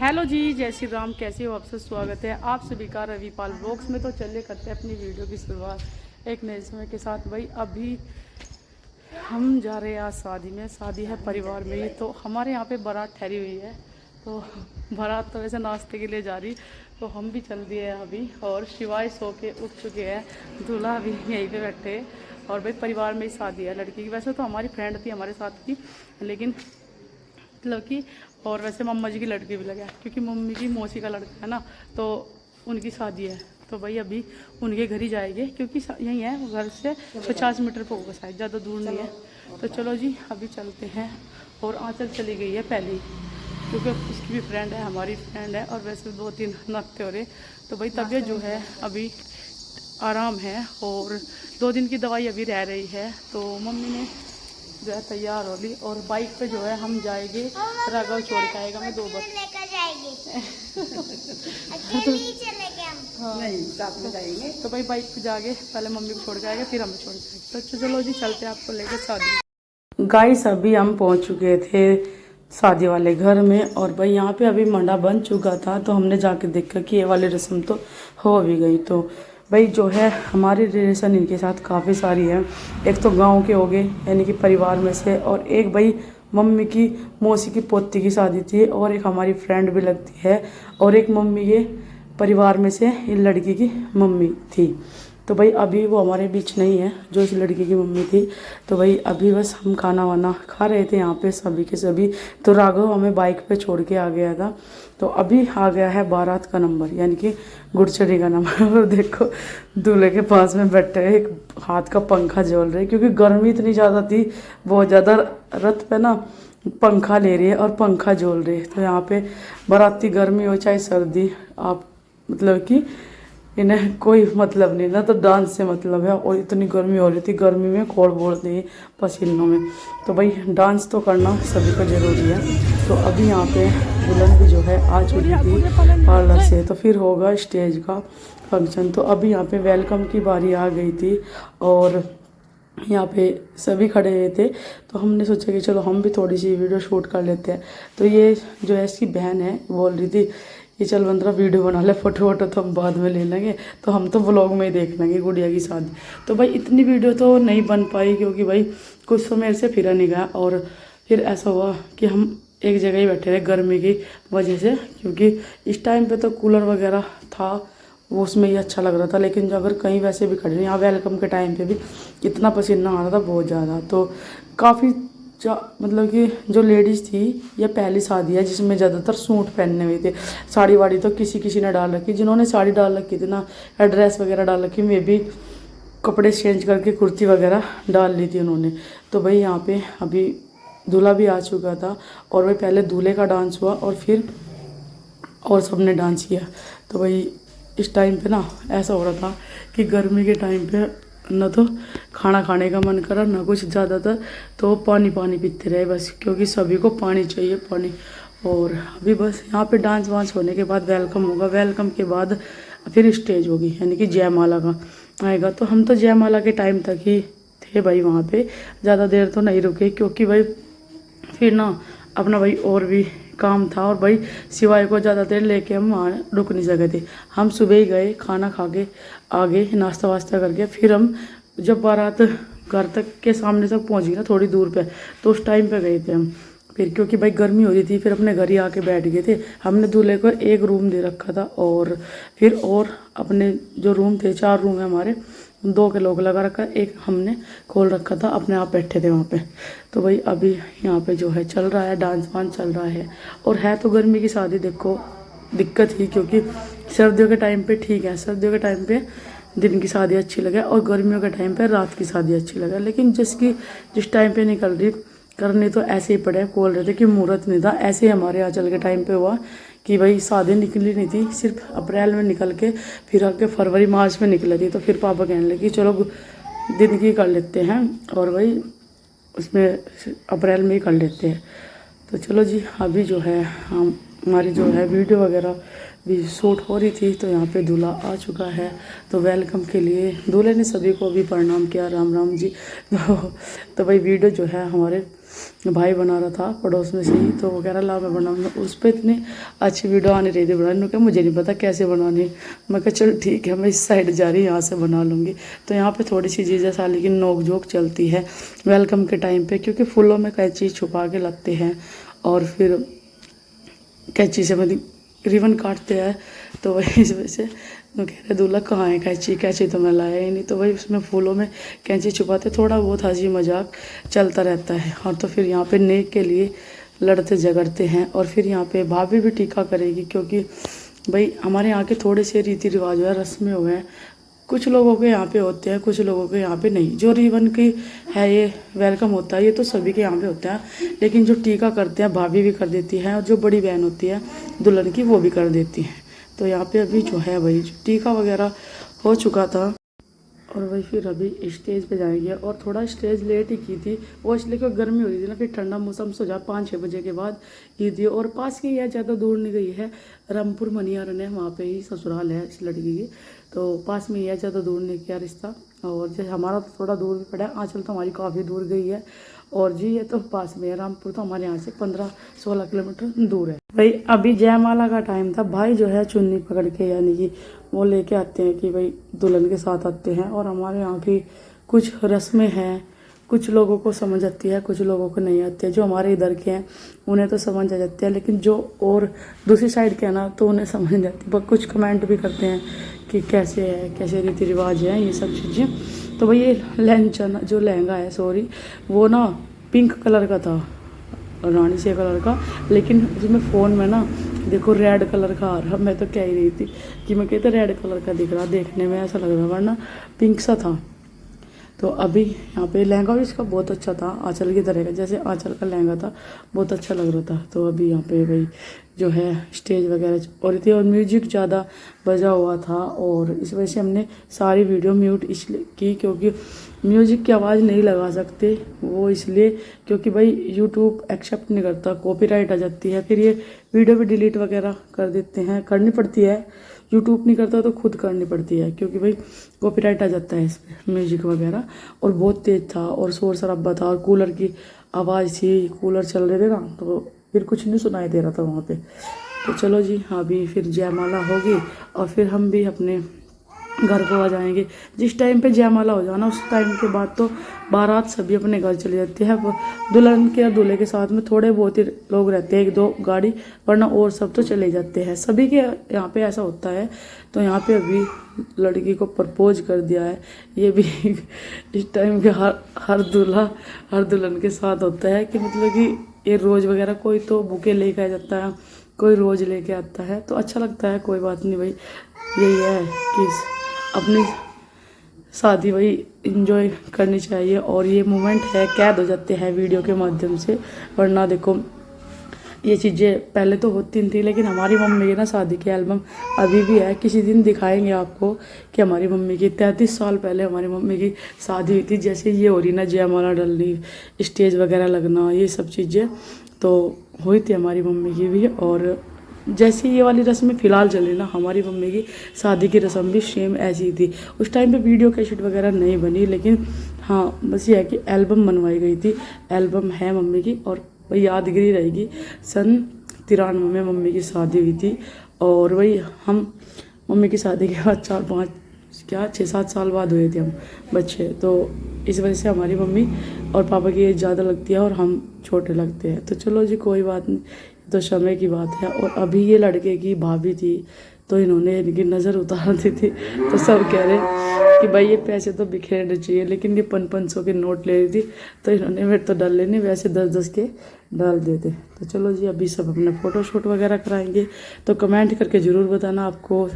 Hello जी, जय श्री राम। कैसे हो आप सब? स्वागत है आप सभी का रविपाल ब्लॉग्स में। तो चलिए करते हैं अपनी वीडियो की शुरुआत एक नए समय के साथ। भाई अभी हम जा रहे हैं आज शादी में। शादी है परिवार में ही, तो हमारे यहाँ पे बारात ठहरी हुई है। तो बारात तो वैसे नाश्ते के लिए जा रही, तो हम भी चल दिए हैं अभी। और शिवाय सो के उठ चुके हैं, दूल्हा भी यहीं पे बैठे हैं। और भाई परिवार में ही शादी है लड़की की। वैसे तो हमारी फ्रेंड थी हमारे साथ की, लेकिन मतलब कि और वैसे मम्मा जी की लड़की भी लगा, क्योंकि मम्मी की मौसी का लड़का है ना, तो उनकी शादी है। तो भाई अभी उनके घर ही जाएंगे, क्योंकि यहीं है घर से 50 मीटर पे होगा शायद, ज़्यादा दूर नहीं है। तो चलो जी अभी चलते हैं। और आंचल चली गई है पहले ही, क्योंकि उसकी भी फ्रेंड है, हमारी फ्रेंड है। और वैसे 2-3 नाश्ते हो रहे। तो भाई तबीयत जो है अभी आराम है, और 2 दिन की दवाई अभी रह रही है। तो मम्मी ने जो है तैयार हो ली, और बाइक पे जो है हम जाएंगे। राघव छोड़ के आएगा, मैं 2 बार लेकर जाएंगे। चलेंगे हम। हाँ नहीं, साथ में जाएंगे। तो भाई बाइक पे जाके पहले मम्मी को छोड़ के आएगा, फिर हमें छोड़ के आएगा। तो चलो जी चलते हैं आपको लेकर शादी। गाइस अभी हम पहुंच चुके थे शादी वाले घर में। और भाई यहाँ पे अभी मंडा बन चुका था, तो हमने जाके देखा कि ये वाली रस्म तो हो भी गई। तो भाई जो है हमारी रिलेशन इनके साथ काफ़ी सारी है। एक तो गांव के हो गए, यानी कि परिवार में से, और एक भाई मम्मी की मौसी की पोती की शादी थी, और एक हमारी फ्रेंड भी लगती है, और एक मम्मी के परिवार में से इन लड़की की मम्मी थी। तो भाई अभी वो हमारे बीच नहीं है, जो इस लड़की की मम्मी थी। तो भाई अभी बस हम खाना वाना खा रहे थे यहाँ पे सभी के सभी। तो राघव हमें बाइक पे छोड़ के आ गया था। तो अभी आ गया है बारात का नंबर, यानी कि गुड़चड़ी का नंबर। और देखो दूल्हे के पास में बैठे एक हाथ का पंखा झोल रहे, क्योंकि गर्मी इतनी ज़्यादा थी, बहुत ज़्यादा। रथ पे ना पंखा ले रही है और पंखा झोल रही है। तो यहाँ पे बाराती गर्मी हो चाहे सर्दी, आप मतलब कि इन्हें कोई मतलब नहीं ना, तो डांस से मतलब है। और इतनी गर्मी हो रही थी, गर्मी में खोड़ बोल रही पसीनों में। तो भाई डांस तो करना सभी को ज़रूरी है। तो अभी यहाँ पे दुल्हन भी जो है आ चुकी थी पार्लर से, तो फिर होगा स्टेज का फंक्शन। तो अभी यहाँ पे वेलकम की बारी आ गई थी, और यहाँ पे सभी खड़े हुए थे। तो हमने सोचा कि चलो हम भी थोड़ी सी वीडियो शूट कर लेते हैं। तो ये जो है इसकी बहन है, बोल रही थी कि चल बंदरा वीडियो बना ले, फोटो वोटो तो हम बाद में ले लेंगे, तो हम तो व्लॉग में ही देख लेंगे गुड़िया की शादी। तो भाई इतनी वीडियो तो नहीं बन पाई, क्योंकि भाई कुछ समय से फिरा नहीं गया। और फिर ऐसा हुआ कि हम एक जगह ही बैठे रहे गर्मी की वजह से, क्योंकि इस टाइम पे तो कूलर वगैरह था, वो उसमें ही अच्छा लग रहा था। लेकिन जो अगर कहीं वैसे भी खड़े, यहाँ वेलकम के टाइम पे भी इतना पसीना आ रहा था बहुत ज़्यादा। तो काफ़ी मतलब कि जो लेडीज़ थी, ये पहली शादी है जिसमें ज़्यादातर सूट पहनने हुए थे। साड़ी वाड़ी तो किसी किसी ने डाल रखी, जिन्होंने साड़ी डाल रखी थी ना, ड्रेस वगैरह डाल रखी, मैं भी कपड़े चेंज करके कुर्ती वगैरह डाल ली थी उन्होंने। तो भाई यहाँ पे अभी दूल्हा भी आ चुका था, और भाई पहले दूल्हे का डांस हुआ और फिर और सबने डांस किया। तो भाई इस टाइम पे ना ऐसा हो रहा था कि गर्मी के टाइम पे ना तो खाना खाने का मन करा, ना कुछ ज़्यादातर तो पानी पानी पीते रहे बस, क्योंकि सभी को पानी चाहिए, पानी। और अभी बस यहाँ पे डांस वांस होने के बाद वेलकम होगा, वेलकम के बाद फिर स्टेज होगी, यानी कि जयमाला का आएगा। तो हम तो जयमाला के टाइम तक ही थे भाई वहाँ पे, ज़्यादा देर तो नहीं रुके, क्योंकि भाई फिर ना अपना भाई और भी काम था। और भाई सिवाय को ज़्यादा देर लेके हम वहाँ रुक नहीं सके थे। हम सुबह ही गए, खाना खा के आगे नाश्ता वास्ता करके, फिर हम जब बारात घर तक के सामने तक पहुँच गई ना, थोड़ी दूर पे, तो उस टाइम पे गए थे हम। फिर क्योंकि भाई गर्मी हो रही थी, फिर अपने घर ही आके बैठ गए थे। हमने दूल्हे को एक रूम दे रखा था, और फिर और अपने जो रूम थे, 4 रूम है हमारे, 2 के लोग लगा रखा, एक हमने खोल रखा था, अपने आप बैठे थे वहाँ पे। तो भाई अभी यहाँ पे जो है चल रहा है, डांस वांस चल रहा है। और है तो गर्मी की शादी, देखो दिक्कत ही, क्योंकि सर्दियों के टाइम पे ठीक है, सर्दियों के टाइम पे दिन की शादी अच्छी लगे, और गर्मियों के टाइम पे रात की शादी अच्छी लगे। लेकिन जिस टाइम पे निकल रही करनी, तो ऐसे ही पड़े, बोल रहे थे कि मुहूर्त नहीं था। ऐसे ही हमारे आंचल के टाइम पे हुआ कि भाई शादी निकली नहीं थी, सिर्फ अप्रैल में निकल के फिर आगे फरवरी मार्च में निकली थी। तो फिर पापा कहने लगे चलो दिन की कर लेते हैं, और भाई उसमें अप्रैल में ही कर लेते हैं। तो चलो जी अभी जो है हम हमारी जो है वीडियो वगैरह भी शूट हो रही थी। तो यहाँ पे दूल्हा आ चुका है, तो वेलकम के लिए दूल्हे ने सभी को भी प्रणाम किया, राम राम जी। तो भाई वीडियो जो है हमारे भाई बना रहा था पड़ोस में से ही, तो वो कह रहा ला मैं बनाऊंगा। उस पर इतनी अच्छी वीडियो आने रही थी बनाने को, मुझे नहीं पता कैसे बनानी। मैं कहा चल ठीक है, मैं इस साइड जा रही यहाँ से बना लूँगी। तो यहाँ पे थोड़ी सी चीज़ें सा लेकिन नोक झोंक चलती है वेलकम के टाइम पे, क्योंकि फूलों में कैंची छुपा के लगते हैं और फिर कैंची से मतलब रिबन काटते हैं। तो वही इस वजह से मैं कह रहे दूल्हा कहाँ है कैंची, कैंची तो मैं लाया ही नहीं। तो वही उसमें फूलों में कैंची छुपाते, थोड़ा बहुत हंसी मजाक चलता रहता है। और तो फिर यहाँ पे नेक के लिए लड़ते झगड़ते हैं। और फिर यहाँ पे भाभी भी टीका करेगी, क्योंकि भाई हमारे यहाँ के थोड़े से रीति रिवाज है, रस्में हुए हैं, कुछ लोगों के यहाँ पे होते हैं, कुछ लोगों के यहाँ पे नहीं। जो रिबन की है ये वेलकम होता है, ये तो सभी के यहाँ पे होता है, लेकिन जो टीका करते हैं भाभी भी कर देती है, और जो बड़ी बहन होती है दुल्हन की वो भी कर देती है। तो यहाँ पे अभी जो है भाई टीका वगैरह हो चुका था, और वही फिर अभी स्टेज पे जाएंगे। और थोड़ा स्टेज लेट ही की थी वो, इसलिए कि गर्मी हो रही थी ना, फिर ठंडा मौसम से जा 5-6 बजे के बाद की थी। और पास की है, ज़्यादा दूर नहीं गई है, रामपुर मनियारन है, वहाँ पे ही ससुराल है इस लड़की की। तो पास में ही है, ज़्यादा दूर नहीं किया रिश्ता। और जैसे हमारा तो थोड़ा दूर भी पड़ा है, आंचल तो हमारी काफ़ी दूर गई है, और जी ये तो पास में है। रामपुर तो हमारे यहाँ से 15-16 किलोमीटर दूर है। भाई अभी जयमाला का टाइम था, भाई जो है चुन्नी पकड़ के यानी कि वो लेके आते हैं कि भाई दुल्हन के साथ आते हैं। और हमारे यहाँ की कुछ रस्में हैं, कुछ लोगों को समझ आती है, कुछ लोगों को नहीं आती है। जो हमारे इधर के हैं उन्हें तो समझ आ जाती है, लेकिन जो और दूसरी साइड के हैं ना तो उन्हें समझ नहीं आती। बस कुछ कमेंट भी करते हैं कि कैसे है, कैसे रीति रिवाज है, ये सब चीज़ें। तो भाई ये जो लहंगा है सॉरी, वो ना पिंक कलर का था, रानी से कलर का, लेकिन उसमें फ़ोन में ना देखो रेड कलर का आ रहा। मैं तो कह ही रही थी कि मैं कहते रेड कलर का दिख रहा, देखने में ऐसा लग रहा, वरना पिंक सा था। तो अभी यहाँ पे लहंगा भी इसका बहुत अच्छा था, आंचल की तरह का, जैसे आंचल का लहंगा था, बहुत अच्छा लग रहा था। तो अभी यहाँ पे भाई जो है स्टेज वगैरह और थी, और म्यूजिक ज़्यादा बजा हुआ था, और इस वजह से हमने सारी वीडियो म्यूट इसलिए की, क्योंकि म्यूजिक की आवाज़ नहीं लगा सकते वो, इसलिए क्योंकि भाई यूट्यूब एक्सेप्ट नहीं करता, कॉपीराइट आ जाती है, फिर ये वीडियो भी डिलीट वगैरह कर देते हैं, करनी पड़ती है। यूट्यूब नहीं करता तो खुद करनी पड़ती है, क्योंकि भाई कॉपीराइट आ जाता है इस पर म्यूजिक वगैरह। और बहुत तेज़ था और शोर शराबा था, और कूलर की आवाज़ थी, कूलर चल रहे थे ना, तो फिर कुछ नहीं सुनाई दे रहा था वहाँ पे। तो चलो जी हाँ, अभी फिर जयमाला होगी और फिर हम भी अपने घर को आ जाएंगे। जिस टाइम पे जयमाला हो जाना उस टाइम के बाद तो बारात सभी अपने घर चले जाते हैं। दुल्हन के और दूल्हे के साथ में थोड़े बहुत ही लोग रहते हैं, 1-2 गाड़ी, वरना और सब तो चले जाते हैं। सभी के यहाँ पे ऐसा होता है। तो यहाँ पे अभी लड़की को प्रपोज कर दिया है, ये भी इस टाइम के हर दूल्हा हर दुल्हन के साथ होता है, कि मतलब कि ये रोज़ वगैरह कोई तो बुके लेके आ जाता है, कोई रोज़ लेके आता है, तो अच्छा लगता है। कोई बात नहीं भाई, यही है कि अपनी शादी भाई इंजॉय करनी चाहिए, और ये मोमेंट है कैद हो जाते हैं वीडियो के माध्यम से। वरना देखो ये चीज़ें पहले तो होती नहीं थी, लेकिन हमारी मम्मी की ना शादी की एल्बम अभी भी है, किसी दिन दिखाएंगे आपको कि हमारी मम्मी की 33 साल पहले हमारी मम्मी की शादी हुई थी। जैसे ये हो रही ना जयमाला डलनी, स्टेज वगैरह लगना, ये सब चीज़ें तो हुई थी हमारी मम्मी की भी। और जैसी ये वाली रस्में फ़िलहाल चली ना, हमारी मम्मी की शादी की रस्म भी सेम ऐसी थी। उस टाइम पे वीडियो कैसेट वगैरह नहीं बनी, लेकिन हाँ बस ये है कि एल्बम बनवाई गई थी, एल्बम है मम्मी की, और वही यादगिरी रहेगी। सन 93 में मम्मी की शादी हुई थी, और वही हम मम्मी की शादी के बाद 6-7 साल बाद हुए थे हम बच्चे। तो इस वजह से हमारी मम्मी और पापा की एज ज़्यादा लगती है और हम छोटे लगते हैं। तो चलो जी कोई बात नहीं, तो समय की बात है। और अभी ये लड़के की भाभी थी, तो इन्होंने इनकी नज़र उतार दी थी, तो सब कह रहे कि भाई ये पैसे तो बिखेरने चाहिए, लेकिन ये 500 के नोट ले रही थी, तो इन्होंने मेरे तो डाल लेने, वैसे 10-10 के डाल देते। तो चलो जी अभी सब अपना फ़ोटो शूट वगैरह कराएंगे, तो कमेंट करके ज़रूर बताना आपको